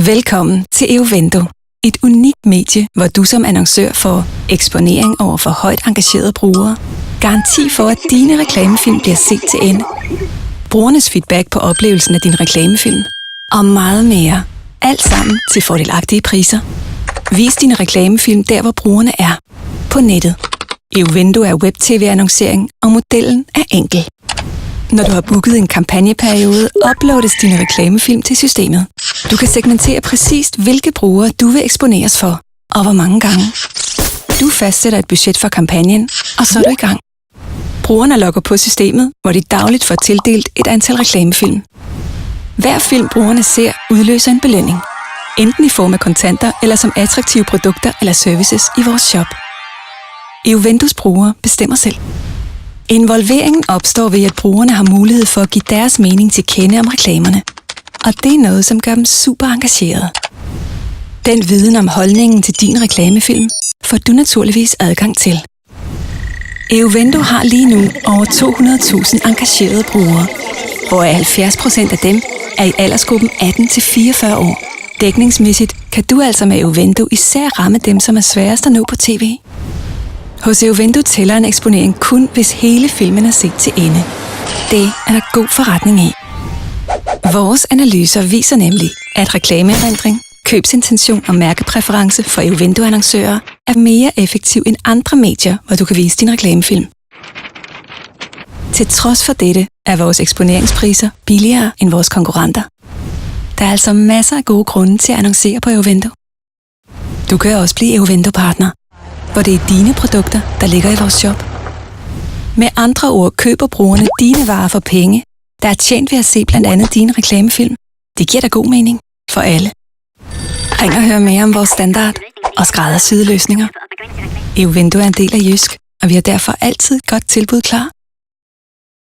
Velkommen til Eovendo, et unikt medie, hvor du som annoncør får eksponering over for højt engagerede brugere, garanti for, at dine reklamefilm bliver set til ende, brugernes feedback på oplevelsen af din reklamefilm og meget mere. Alt sammen til fordelagtige priser. Vis dine reklamefilm der, hvor brugerne er. På nettet. Eovendo er web-tv-annoncering, og modellen er enkel. Når du har booket en kampagneperiode, uploades dine reklamefilm til systemet. Du kan segmentere præcist, hvilke brugere du vil eksponeres for, og hvor mange gange. Du fastsætter et budget for kampagnen, og så er du i gang. Brugerne logger på systemet, hvor de dagligt får tildelt et antal reklamefilm. Hver film brugerne ser, udløser en belønning. Enten i form af kontanter, eller som attraktive produkter eller services i vores shop. Eovendos brugere bestemmer selv. Involveringen opstår ved, at brugerne har mulighed for at give deres mening til kende om reklamerne. Og det er noget, som gør dem super engagerede. Den viden om holdningen til din reklamefilm får du naturligvis adgang til. Eovendo har lige nu over 200.000 engagerede brugere, hvor 70% af dem er i aldersgruppen 18-44 år. Dækningsmæssigt kan du altså med Eovendo især ramme dem, som er sværest at nå på tv. Hos Eovendo tæller en eksponering kun, hvis hele filmen er set til ende. Det er der god forretning i. Vores analyser viser nemlig, at reklameerindring, købsintention og mærkepræference for Eovendo-annoncører er mere effektiv end andre medier, hvor du kan vise din reklamefilm. Til trods for dette er vores eksponeringspriser billigere end vores konkurrenter. Der er altså masser af gode grunde til at annoncere på Eovendo. Du kan også blive Eovendo-partner, hvor det er dine produkter, der ligger i vores shop. Med andre ord køber brugerne dine varer for penge, der er tjent ved at se blandt andet dine reklamefilm. Det giver da god mening for alle. Ring og hør mere om vores standard og skræddersyede løsninger. Eovendo er en del af Jysk, og vi har derfor altid et godt tilbud klar.